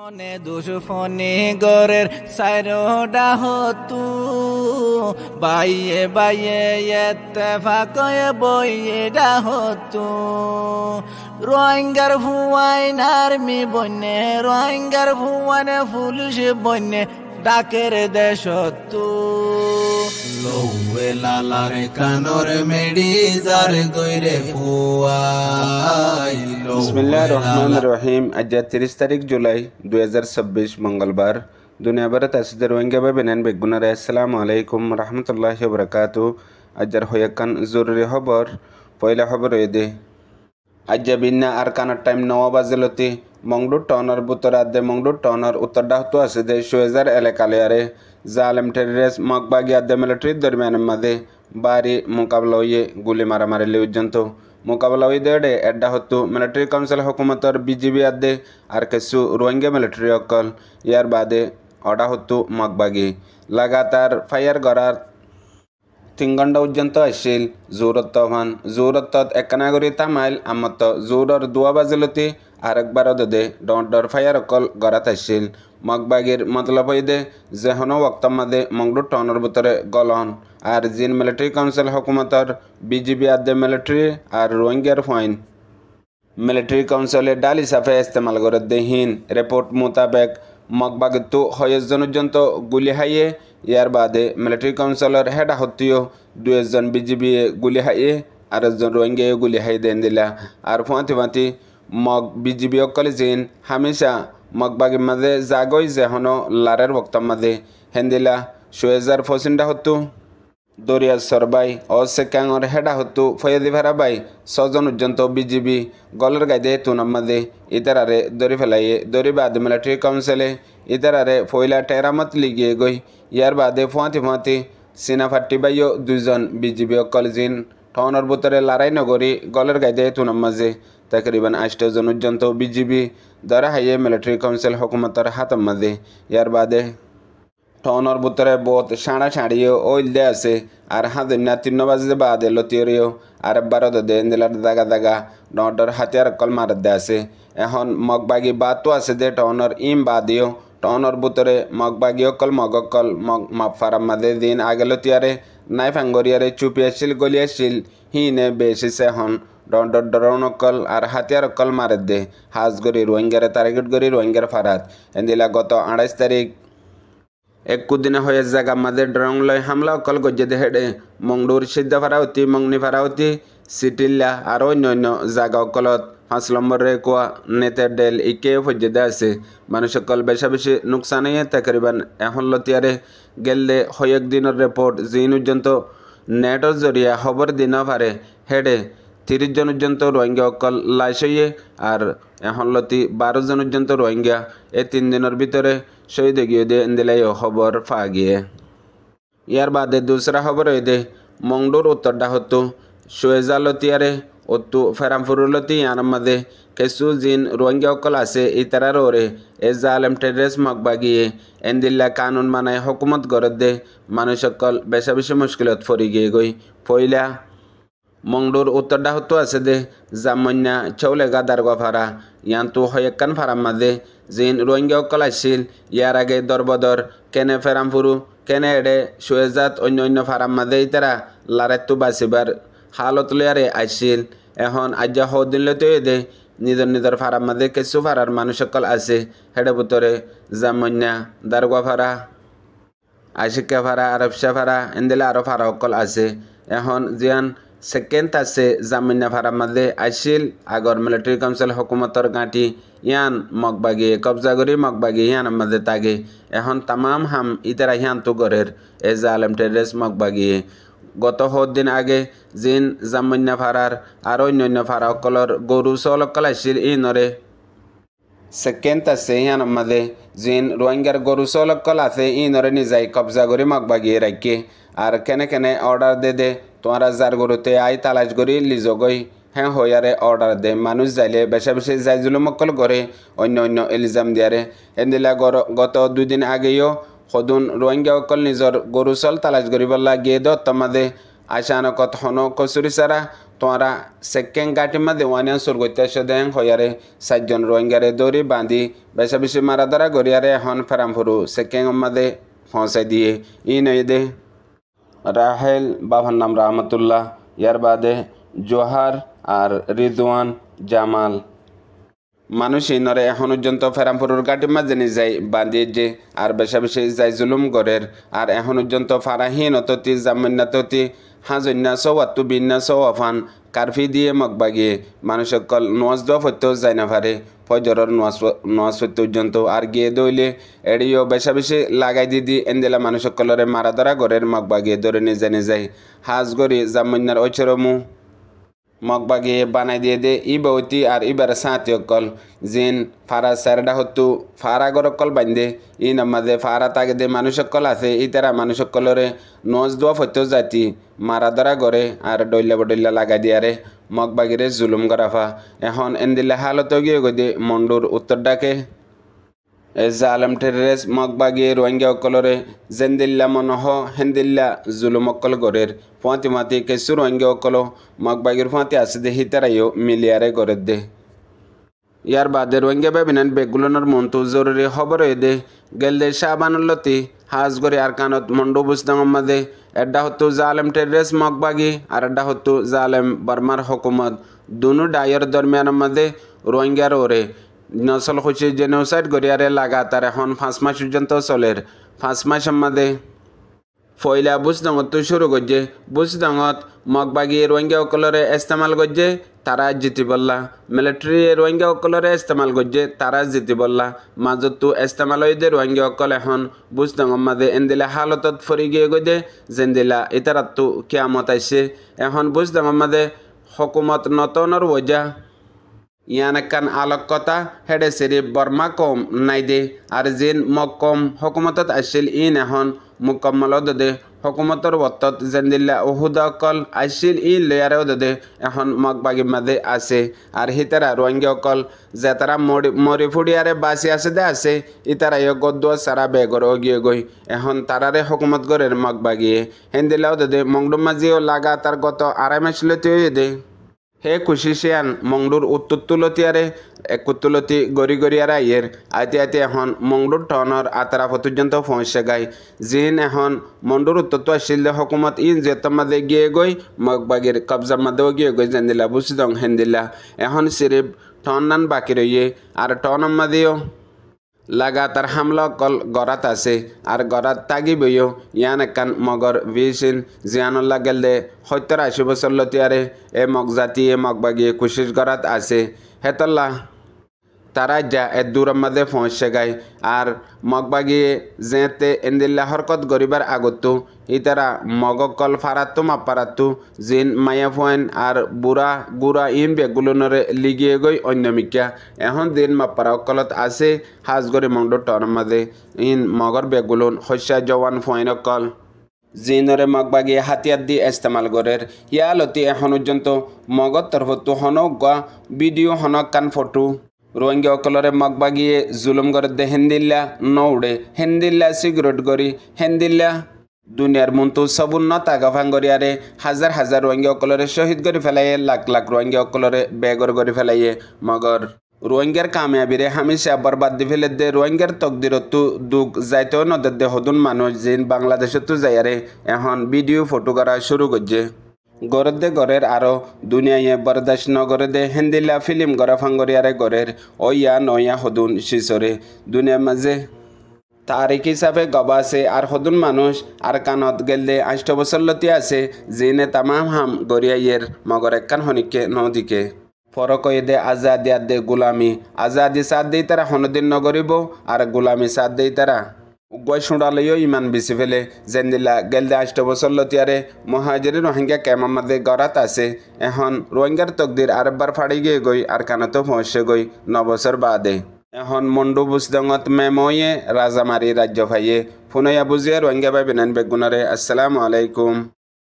মনে দুশফনি গরের সাইরোডা হতু বাইয়ে বাইয়ে ইত্তেফাকয়ে বইয়েডা হতু রোহিঙ্গার ভুয়াইন আর্মি বন্যে রোহিঙ্গার ভুয়ানে পুলিশ বন্যে ডাকের দেশতু লৌয়ে লালারে কানর মেডি যার গইরে ফুয়াই। বিসমিল্লাহির রহমানির রহিম। আজ 30 তারিখ জুলাই 2026 মঙ্গলবার। দুনিয়া ভরত আসিদের রোহিঙ্গা বেনেন বেগুনারে আসসালামু আলাইকুম রহমতুল্লাহি ওয়া বারাকাতুহু। আজর হয়াকান জরুরি খবর। পয়লা খবর এদে আজ বিন্না আর কানার টাইম 9 বাজেলতি মংডু টনার বুতর আদে মংডু টনার উত্তরডা হতো আসিদে শুয়েজার এলাকালে জালেম টেররিস্ট মকবাগি আদে মিলিটারি দরমিয়ান মাদে বারি মোকাবলা হয়ে গুলি মারামারি লিউজন্ত মোকাবলা হয়ে দেড়ে এড্ডা হতো মিলিটারি কাউন্সিল হুকুমতর বিজিবি আদে আর কিছু রোহিঙ্গা মিলিটারি অকল ইয়ার বাদে অডা হতো মকবাগি লাগাতার ফায়ার করার 3 ঘণ্টা পর্যন্ত আসছিল জোরত একনাগরি তামাইল আমত জোরর 2 বাজিলতি আরেকবার দে ডর ফায়ার অকল গড়াত আসছিল মকবাগির মতলব হইদে যেহন ওক্ত মাদে মংডু টনের ভিতরে গলন আর জিন মিলিটারি কাউন্সিল হুকুমতর বিজিবি আদে মিলিটারি আর রোহিঙ্গার ফাইন মিলিটারি কাউন্সিলে ডাল হিসাবে ইস্তেমাল করে দেহীন রিপোর্ট মোতাবেক মকবাগিতো 20 জন পর্যন্ত গুলি হাইয়ে ইয়ার বাদে মিলিটারি কাউন্সিলর হেডা হত্তিও 2 জন বিজিবি গুলি হাইয়ে আর একজন রোহিঙ্গা গুলি হাই দেন দিলা আর ফাঁতি মগ বিজিবি অকলে জিন হামেশা মকবাগির মাঝে জাগই যেহন লারের বক্তার মাঝে হেন্দিলা শুয়েজার ফসিন্ডা হতো দরিয়া সরবাই ও সেকাঙর হেডা হতো ফয়াদি ভারাবাই 6 জন পর্যন্ত বিজিবি গলের গাইদে তুনার মাঝে ইতারারে দরি ফেলাইয়ে দরি বাদে মিলিটারি কাউন্সিলে ইতারারে ফয়লা টেরামত লিগিয়ে গই ইয়ার বাদে ফাঁতি সিনা ফাটি বাইও 2 জন বিজিবি অকল জিন টনের ভিতরে লড়াই নগরী গলের গাইদে তুনার মাঝে তকরিবান 8 জন পর্যন্ত বিজিবি ধরা হাইয়ে মিলিটারি কাউন্সিল হুকুমতর হাতের মাঝে ইয়ার বাদে টনের ভিতরে বহুত সাড়িও ওইল দে আছে আর হাদিনা 3 বাজে বাদে লতিরিও আর 12 দে দিলার দাগা ডর হাতিয়ার কল মার দে আছে এখন মকবাগি বাতো আছে দে টনের ইম বাদিও টনের ভিতরে মকবাগি অকল মগকল মাফারাম মাদে দিন আগে লতিয়ারে নাই ফাঙ্গরিয়ারে চুপি আসছিল গলি আসছিল হিনে বেশিছে হন ডরনকল আর হাতিয়ার অকল মারে দে হাজগরি রোহিঙ্গারে টার্গেট গরি রোহিঙ্গার ফারাত এন্দিলা গত 28 তারিখ 1 দিনে হয়ে জায়গা আমাদের ড্রং লয় হামলা অকল গজ্জে দে হেডে মংডুর সিদ্ধা ফারাউতি মংনি ফারাউতি সিটিল্লা আর অন্য জায়গা অকলত 5 নম্বরে কোয়া নেতের ডেল ইকে ফজ্জে আছে মানুষ অকল বেশি নুকসান হয়ে তকরিবান এখন লতিয়ারে গেলে হয়েক দিনের রিপোর্ট জিন পর্যন্ত নেটর জরিয়া খবর দিন পারে হেডে 30 জন পর্যন্ত রোহিঙ্গা অকল লাইস হইয়ে আর এখন লতি 12 জন পর্যন্ত রোহিঙ্গা এই 3 দিনের ভিতরে শহীদ গিয়ে দে দিলাই খবর পা গিয়ে ইয়ার বাদে দুসরা খবর হয়ে দে মংডুর উত্তরটা হতো শুয়েজা লতিয়ারে অতু ফেরামফুরুলতি ইয়ার মাঝে কিছু জিন রোহিঙ্গা অকল আছে ইতারার ওরে এ জালেম টেররিস্ট মকবাগিয়ে এন্দিল্লা কানুন মানায় হুকুমত গড়ত দে মানুষ অকল বেশি মুশকিলত ফরি গিয়ে গই পয়লা মংডুর উত্তরডা হতো আছে দে জামন্যা চৌলেগা দারগা ফারা ইয়ান্তু হয়েকান ফারাম মাঝে জিন রোহিঙ্গা অকল আসছিল ইয়ার আগে দরবদর কেনে ফেরামফুরু কেনে এডে শুয়েজাত অন্য ফারাম মাঝে ইতারা লারেত্তু বাঁচিবার হালত লয়ারে আসছিল এখন আজ দিন লতে দে নিজের ফারাম মাঝে কিছু ফারার মানুষ অকল আছে হেডে ভিতরে জামন্যা দারগা ফারা আশিকা ফারা আরবশা ফারা এন্দিলা আরো ফারা অকল আছে এখন জিয়ান সেকেন্ড আছে জামিনা ফারাম মাঝে আসছিল আগর মিলিটারি কাউন্সিল হুকুমতর গাঁটি ইয়ান মকবাগি কবজা করি মকবাগি ইয়ান মাঝে তাগে এখন তামাম হাম ইতারা হিয়ান তো গরের এ জালেম টেররিস্ট মকবাগি গত দিন আগে জিন জামিনা ফারার আর অন্য ফারা অকলর গরু চল অকল আসছিল ইনরে সেকেন্ড আছে ইয়ান মাঝে জিন রোহিঙ্গার গরু চল অকল আছে ইনরে নিজাই কবজা করি মকবাগি রাখি আর কেনে অর্ডার দে তোমারা যার গরুতে আই তালাশ করি লিজ গই হ্যাঁ হইয়ারে অর্ডার দে মানুষ যাইলে বেশি যাই জুলুমকল করে অন্য এলিজাম দিয়ারে এন্দিলা গত 2 দিন আগেও সদুন রোহিঙ্গা অকল নিজর গরু চল তালাশ করিবলা গিয়ে দত্তমাদে আশানকত হন কচুরি চারা তোরা সেকেন্ড গাটি মাঝে ওয়ানিয়া সুরগত্যা সদেন হয়ারে 4 জন রোহিঙ্গারে দৌড়ি বাঁধি বেশা বেশি মারা ধরা গড়িয়ারে এখন ফেরামফুরু সেকেন্ড মাঝে পৌঁছাই দিয়ে ই নই দে রাহেল বাবার নাম রহমতুল্লাহ ইয়ার বাদে জোহার আর রিজওয়ান জামাল মানুষ ইনরে এখন পর্যন্ত ফেরামপুরের গাটি মাঝে নি যাই বাঁধিয়ে যে আর বেশা বেশি যাই জুলুম গড়ের আর এখন পর্যন্ত ফারাহীন অততি জামিনাততি হাজন্যা সৌয়াত্তু বিন্যা সৌফান কারফি দিয়ে মগবাগিয়ে মানুষ সকল নোয়াজ দোয়া ফতেও যায় না পারে ফজরের নোয়াজ ফতে পর্যন্ত আর গিয়ে দইলে এড়িও বেশা বেশি লাগাই দি এন্দেলা মানুষ সকলরে মারা ধরা গড়ের মগবাগিয়ে ধরে নিয়ে যায় হাজ গড়ি জামিনার ঐচরমু মগবাগিয়ে বানাই দিয়ে দে ই বৌতি আর ইবার সাঁতি অকল জিন ফারা স্যারডা হতু ফারা গরকল বান্ধে ই নামাজে ফারা তাগে দে মানুষ সকল আছে ই তারা মানুষ সকলরে নজ দোয়া ফতো জাতি মারা ধরা গড়ে আর ডইলা বডইলা লাগাই দিয়ারে মগবাগিরে জুলুম গরাফা এখন এন্দিল্লা হালত গিয়ে গদে মন্ডুর উত্তর ডাকে জালেম টেরেস মগবাগিয়ে রোহিঙ্গা অকলরে জেন্দিল্লা মনহ হেন্দিল্লা জুলুম অকল গড়ের ফাঁতি মাতি কেসু রোহিঙ্গা অকল মগবাগির ফাঁতি আছে দে হিতারাইও মিলিয়ারে গড়ের দে ইয়ার বাদে রোহিঙ্গা বেবিনান বেগুলনের মন্তু জরুরি খবর দে গেল দে শাহবানুল্লতি হাজ গড়ি আর কানত মন্ডু বুসদাঙ্গর মাঝে এড্ডা হতো জালেম টেরেস মগবাগি আর এড্ডা হতো জালেম বর্মার হুকুমত দুনো ডাইয়ের দরমিয়ানের মাঝে রোহিঙ্গার ওরে নসল খুশি জেনোসাইড গড়িয়ারে লাগাতার এখন 5 মাস পর্যন্ত চলের 5 মাসের মধ্যে ফয়লা বুসদাঙ্গত শুরু করছে বুসদাঙ্গত মগবাগি রোহিঙ্গা অকলরে ইস্তেমাল করছে তারা জিতি বললা মিলিটারি রোহিঙ্গা অকলরে ইস্তেমাল করছে তারা জিতি বললা মাজত ইস্তেমাল হইদে রোহিঙ্গা অকল এখন বুসদাঙ্গর মাঝে এন্দিলা হালতত ফরি গিয়ে গদে জেন্দিলা ইতারাতো কিয়ামত আইছে এখন বুসদাঙ্গর মাঝে হুকুমত নতনের ওজা ইয়ান কান আলোকতা হেডে সেরি বর্মা কম নাই দে আর জিন মকম হুকুমতত আসিল ইন এখন মুকম্মল দে হুকুমতর বত্তত জেন্দিল্লা ওহুদা অকল আসিল ই লেয়ারেও দে এখন মগবাগির মাঝে আছে আর হিতারা রোহিঙ্গা অকল যে তারা মরি ফুড়িয়ারে বাসি আছে দে আছে ইতারা ইয়ে গদ্দুয়া সারা বেগর গিয়ে গই এখন তারারে হুকুমত গরের মগবাগিয়ে হেন্দিল্লাও দে মংডুম মাঝিও লাগা তার গত 2.5 মাস লতিও দে হে খুশি শিয়ান মংডুর উত্তরতুলতিয়ারে একুত্তুলতি গড়ি গড়িয়ারা ইয়ের আইতে আইতে এখন মংডুর টনর আতারা পর্যন্ত পৌঁছে গায় জিন এখন মন্ডুর উত্তর আসিল হকুমত ইন যেত মাঝে গিয়ে গই মগবাগির কবজার মাঝেও গিয়ে গই জেন্দিল্লা বুসিদং হেন্দিল্লা এখন সিরিফ টন নান বাকি রইয়ে আর টনের মাঝেও লাগাতার হামলা কল গড়াত আছে আর গড়াত তাগি বইও ইয়ান একান মগর ভিসিন জিয়ানুল্লাহ গেল দে 70-80 বছর লতিয়ারে এ মগজাতি এ মগবাগিয়ে কুশিস গড়াত আছে হেতল্লা তারা যা এ দূরের মাঝে পৌঁছে গায় আর মগবাগিয়ে যেতে এন্দিল্লা হরকত গরিবার আগতো ইতারা মগকল ফারাত্তু মাপারাত্তু জিন মায়া ফয়েন আর বুড়া গুড়া ইন বেগুলনরে লিগিয়ে গই অন্যমিকা এখন দিন মাপারা অকলত আছে হাজগরি মংডো টর মাঝে ইন মগর বেগুলন শস্যা জওয়ান ফয়েন অকল জিনরে মগবাগিয়ে হাতিয়ার দিয়ে ইস্তেমাল গরের ইয়ালতি এখন পর্যন্ত মগর তরফতো হনক ভিডিও হনক কান ফটো রোহিঙ্গা অকলরে মগবাগিয়ে জুলুম করে দে হেন্দিল্লা নৌড়ে হেন্দিল্লা সিগারেট গড়ি হেন্দিল্লা দুনিয়ার মন্তু সবুন্ন তাগা ভাঙ্গরিয়ারে হাজার হাজার রোহিঙ্গা অকলরে শহীদ করে ফেলাইয়ে লাখ লাখ রোহিঙ্গা অকলরে বেগর করে ফেলাইয়ে মগর রোহিঙ্গার কামিয়াবিরে হামিশা বরবাদ দি ফেলে দে রোহিঙ্গার তকদিরতো দুঃখ যাইতেও নদের দে হদুন মানুষ জিন বাংলাদেশতো যাইয়ারে এখন ভিডিও ফটো করা শুরু করছে গড়ের দে গড়ের আরও দুনিয়ায় বরদাস্ত নগরে দে হেন্দিল্লা ফিল্ম গড়া ফাঙ্গরিয়ারে গড়ের ওইয়া নয়া হদুন শিশরে দুনিয়ার মাঝে তারিখ হিসাবে গবা আছে আর হদুন মানুষ আর কানত গেলে 8 বছর লতি আছে জিনে তামাম হাম গড়িয়াইয়ের মগর একখান হনিকে নদীকে ফরক দে আজাদি আদে গুলামি আজাদি সাথ দেই তারা হনদিন নগরিব আর গুলামি সাথ দেই তারা উগ্গয় শুঁড়ালেও ইমান বেশি ফেলে জেন্দিল্লা গেলদে 8 বছর লতিয়ারে মহাজিরি রোহিঙ্গা ক্যামার গড়াত আছে এখন রোহিঙ্গার তকদির আরেকবার ফাড়ি গিয়ে গই আর কানতো পৌঁছে গই 9 বছর বাদে এখন মন্ডু বুসদঙত মেময়ে রাজামারি রাজ্য ভাইয়ে ফুনয়া বুঝিয়ে রোহিঙ্গা ভাই বিনান বেগুনারে আসসালামু আলাইকুম।